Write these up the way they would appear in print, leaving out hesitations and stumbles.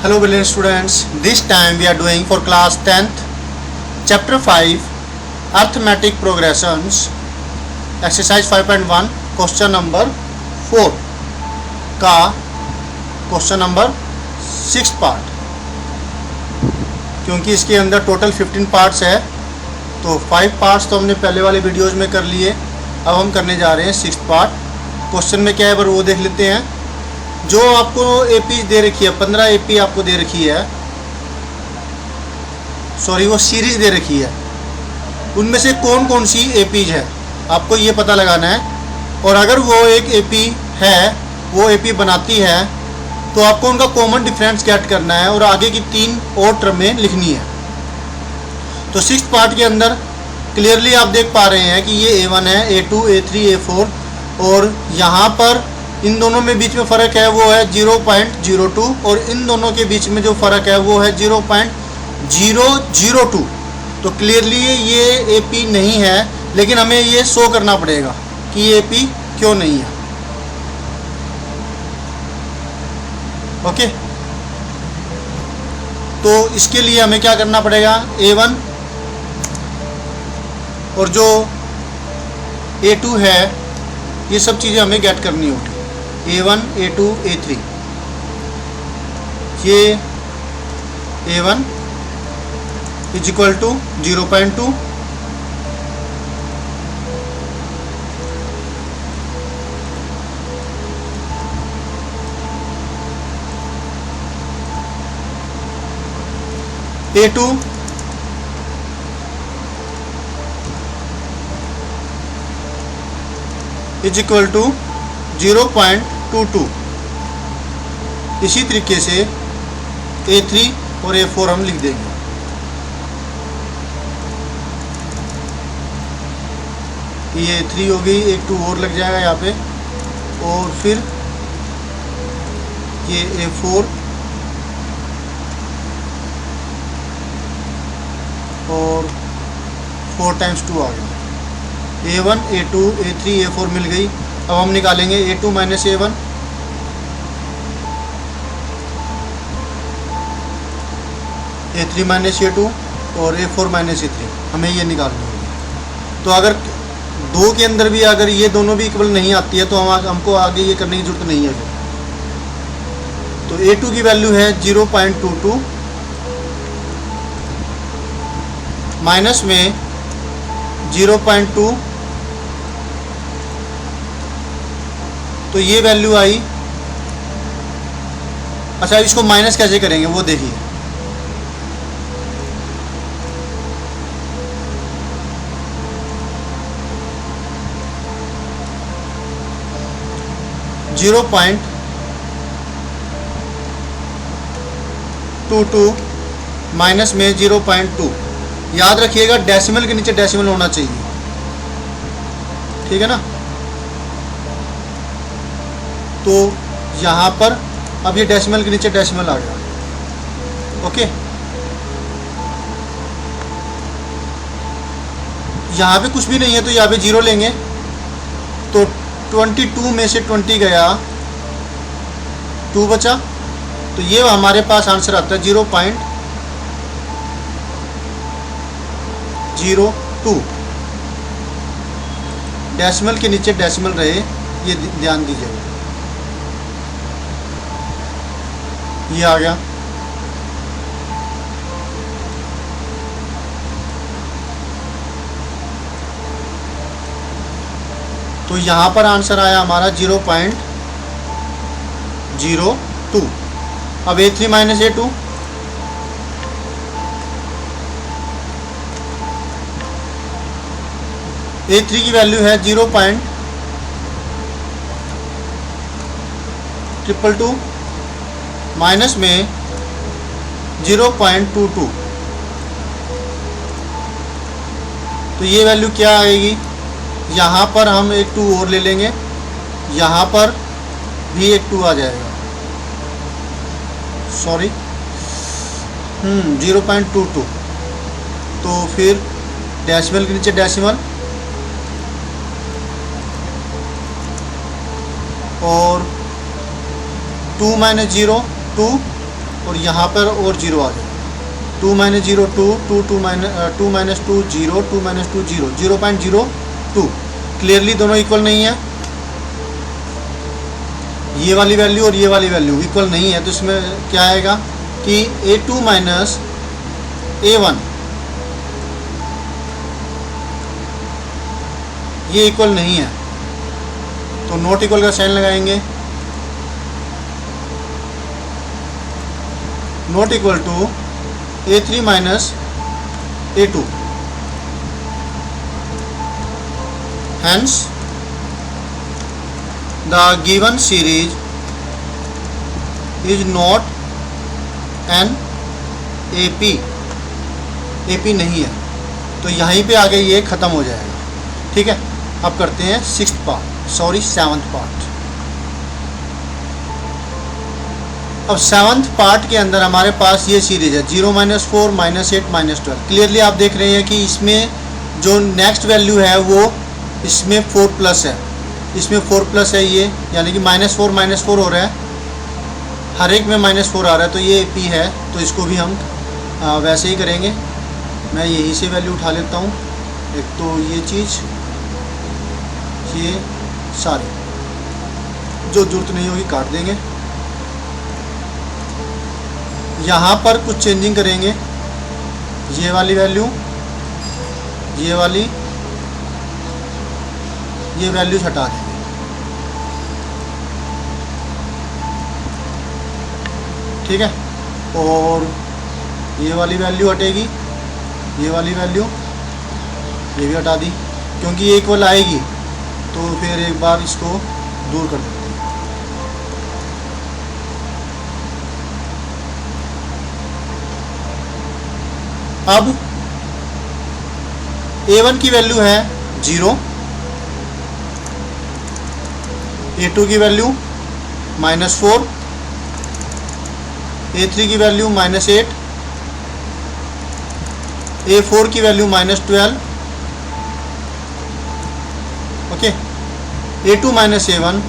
Hello brilliant students, this time we are doing for class 10th chapter 5 arithmetic progressions exercise 5.1 question number 4 का question number 6 part. क्योंकि इसके अंदर total 15 parts है तो 5 parts तो हमने पहले वाले वीडियोज़ में कर लिए। अब हम करने जा रहे हैं 6 पार्ट। क्वेश्चन में क्या है पर वो देख लेते हैं। जो आपको एपी दे रखी है 15 एपी आपको दे रखी है, सॉरी वो सीरीज़ दे रखी है, उनमें से कौन कौन सी एपीज है आपको ये पता लगाना है। और अगर वो एक एपी है, वो एपी बनाती है तो आपको उनका कॉमन डिफरेंस गेट करना है और आगे की 3 और टर्में लिखनी है। तो 6 पार्ट के अंदर क्लियरली आप देख पा रहे हैं कि ये A1 है, A2, A3, A4 और यहाँ पर इन दोनों में बीच में फ़र्क है वो है 0.02 और इन दोनों के बीच में जो फ़र्क है वो है 0.002। तो क्लियरली ये एपी नहीं है, लेकिन हमें ये शो करना पड़ेगा कि ये एपी क्यों नहीं है। ओके, तो इसके लिए हमें क्या करना पड़ेगा, A1 और जो A2 है ये सब चीज़ें हमें गेट करनी होगी। A1, A2, A3, ये A1 is equal to 0.2, A2 is equal to 0.22। इसी तरीके से A3 और A4 हम लिख देंगे। ये A3 हो गई, एक 2 और लग जाएगा यहाँ पे, और फिर ये A4 और 4 टाइम्स 2 आ गया। A1, A2, A3, A4 मिल गई। अब हम निकालेंगे A2 minus A1, A3 minus A2 और A4 माइनस A3, हमें ये निकालना होगा। तो अगर 2 के अंदर भी अगर ये दोनों भी इक्वल नहीं आती है तो हमको आगे ये करने की जरूरत नहीं है। तो A2 की वैल्यू है 0.22 माइनस में 0.2, तो ये वैल्यू आई। अच्छा, इसको माइनस कैसे करेंगे वो देखिए। .22 माइनस में 0.2, याद रखिएगा डेसिमल के नीचे डेसिमल होना चाहिए, ठीक है ना। तो यहाँ पर अब ये डेसिमल के नीचे डेसिमल आ गया। ओके, यहाँ पे कुछ भी नहीं है तो यहाँ पे 0 लेंगे। तो 22 में से 20 गया, 2 बचा, तो ये हमारे पास आंसर आता है 0.02। डेसिमल के नीचे डेसिमल रहे, ये ध्यान दीजिएगा। ये आ गया। तो यहाँ पर आंसर आया हमारा 0.02। अब A3 माइनस A2, A3 की वैल्यू है 0.222 माइनस में 0.22, तो ये वैल्यू क्या आएगी। यहाँ पर हम एक 2 और ले लेंगे, यहाँ पर भी एक 2 आ जाएगा, सॉरी 0.22। तो फिर डेसिमल के नीचे डेसिमल और 2 माइनस 0 2 और यहाँ पर और 0 आ जाएगा। 2 माइनस 0 2, 2 माइनस 2 0, 2 माइनस 2 0, 0.02। क्लियरली दोनों इक्वल नहीं है, ये वाली वैल्यू और ये वाली वैल्यू इक्वल नहीं है। तो इसमें क्या आएगा कि A2 माइनस A1 ये इक्वल नहीं है, तो नॉट इक्वल का साइन लगाएंगे। Not equal to A3 minus A2, hence the given series is not an AP, AP नहीं है। तो यहीं पे आगे ये ख़त्म हो जाएगा। ठीक है, अब करते हैं 7th पार्ट। अब 7th पार्ट के अंदर हमारे पास ये सीरीज है 0 माइनस 4 माइनस 8 माइनस 12। क्लियरली आप देख रहे हैं कि इसमें जो नेक्स्ट वैल्यू है वो इसमें 4 प्लस है, इसमें 4 प्लस है ये, यानी कि -4 हो रहा है, हर एक में -4 आ रहा है। तो ये AP है, तो इसको भी हम वैसे ही करेंगे। मैं यहीं से वैल्यू उठा लेता हूँ। एक तो ये चीज़, ये सारी जो जरूरत नहीं होगी काट देंगे। यहाँ पर कुछ चेंजिंग करेंगे, ये वाली वैल्यू, ये वाली, ये वैल्यूज हटा देंगे। ठीक है, और ये वाली वैल्यू हटेगी, ये वाली वैल्यू, ये भी हटा दी, क्योंकि ये इक्वल आएगी। तो फिर एक बार इसको दूर कर देते हैं। अब A1 की वैल्यू है 0, A2 की वैल्यू -4, A3 की वैल्यू -8, A4 की value -12, okay. A2 minus A1,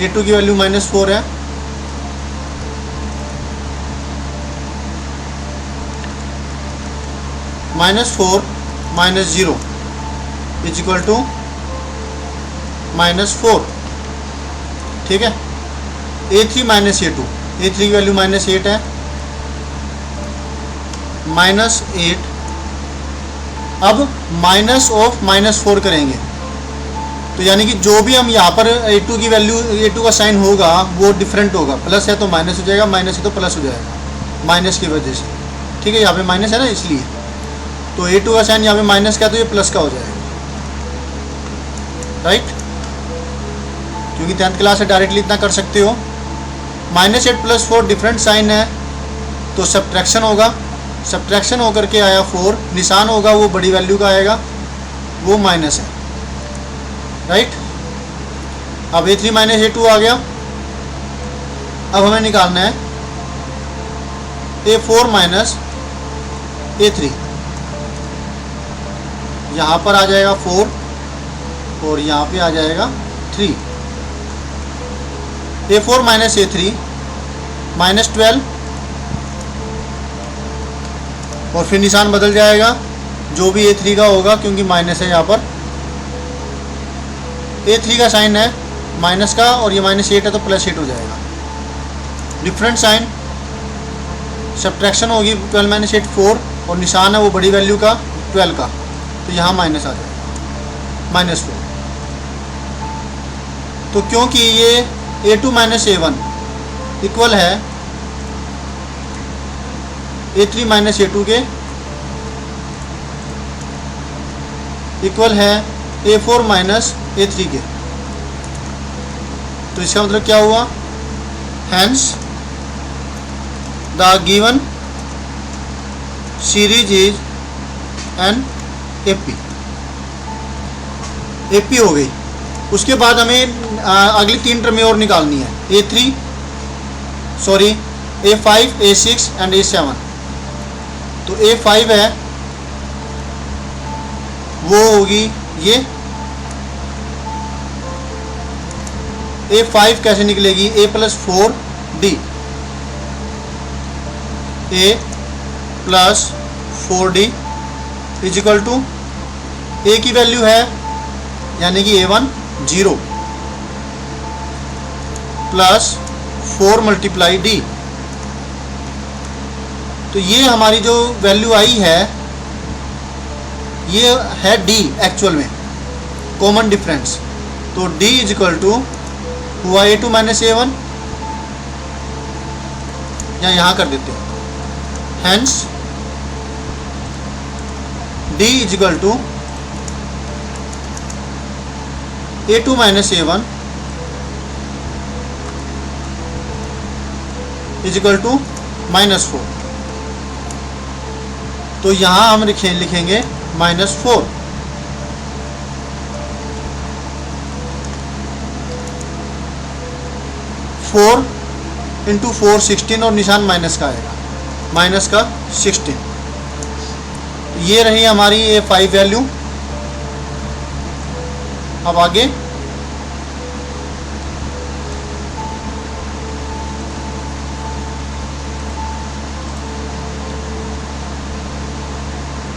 A2 की वैल्यू -4 है, -4 माइनस 0 इज इक्वल टू -4। ठीक है, A3 माइनस A2, A3 की वैल्यू -8 है, -8। अब माइनस ऑफ -4 करेंगे, तो यानी कि जो भी हम यहाँ पर A2 की वैल्यू, A2 का साइन होगा वो डिफरेंट होगा। प्लस है तो माइनस हो जाएगा, माइनस है तो प्लस हो जाएगा, माइनस की वजह से। ठीक है, यहाँ पे माइनस है ना, इसलिए तो A2 का साइन यहाँ पे माइनस का है तो ये प्लस का हो जाएगा, राइट। क्योंकि 10th क्लास से डायरेक्टली इतना कर सकते हो। -8 + 4 डिफरेंट साइन है, तो सब्ट्रैक्शन होगा, सब्ट्रैक्शन होकर के आया 4, निशान होगा वो बड़ी वैल्यू का आएगा, वो माइनस है, राइट। अब A3 माइनस A2 आ गया। अब हमें निकालना है A4 माइनस A3। यहाँ पर आ जाएगा 4 और यहाँ पे आ जाएगा 3। A4 माइनस A3 -12, और फिर निशान बदल जाएगा जो भी A3 का होगा, क्योंकि माइनस है यहाँ पर। A3 का साइन है माइनस का, और ये -8 है तो +8 हो जाएगा। डिफरेंट साइन, सब्ट्रैक्शन होगी 12 - 8 4, और निशान है वो बड़ी वैल्यू का 12 का, तो यहाँ माइनस आ जाएगा, -4। तो क्योंकि ये A2 माइनस A1 इक्वल है A3 माइनस A2 के, इक्वल है A4 माइनस A3 के, तो इसका मतलब क्या हुआ, hence the given series is an AP हो गई। उसके बाद हमें अगली 3 टर्में और निकालनी है, A5, A6 एंड A7। तो A5 है वो होगी ये, A5 कैसे निकलेगी, A + 4D, A plus 4d is equal to A की वैल्यू है यानी कि A1 0 प्लस 4 मल्टीप्लाई डी। तो ये हमारी जो वैल्यू आई है ये है d एक्चुअल में, कॉमन डिफरेंस। तो d इज इक्वल टू हुआ A2 माइनस A1, या यहाँ कर देते हैं, hence d is equal to A2 minus A1 is equal to -4। तो यहाँ हम लिखेंगे -4। फोर इंटू 4 16 और निशान माइनस का आएगा, माइनस का 16। ये रही हमारी A5 वैल्यू। अब आगे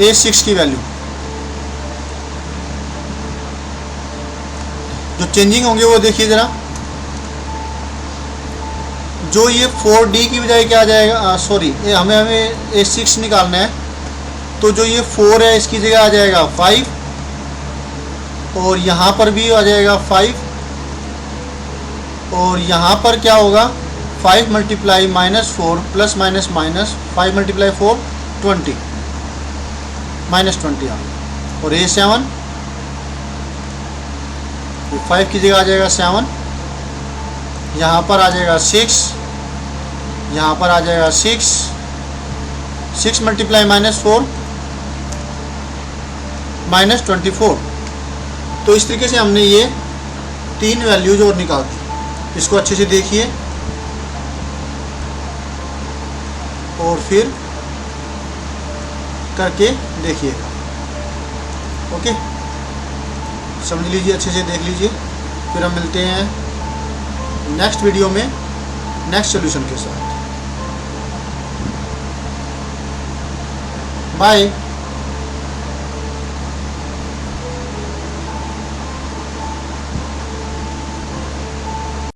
A6 की वैल्यू जो चेंजिंग होंगे वो देखिए ज़रा। जो ये 4d की बजाय क्या आ जाएगा, सॉरी हमें A6 निकालना है। तो जो ये 4 है इसकी जगह आ जाएगा 5, और यहाँ पर भी आ जाएगा 5, और यहाँ पर क्या होगा 5 multiply -4 plus minus minus 5 multiply 4 20 -20 और A7 5 की जगह आ जाएगा 7, यहाँ पर आ जाएगा 6, यहाँ पर आ जाएगा 6 मल्टीप्लाई -4 -24। तो इस तरीके से हमने ये 3 वैल्यूज और निकाल दी। इसको अच्छे से देखिए और फिर करके देखिएगा। ओके, समझ लीजिए, अच्छे से देख लीजिए। फिर हम मिलते हैं नेक्स्ट वीडियो में नेक्स्ट सॉल्यूशन के साथ। बाय।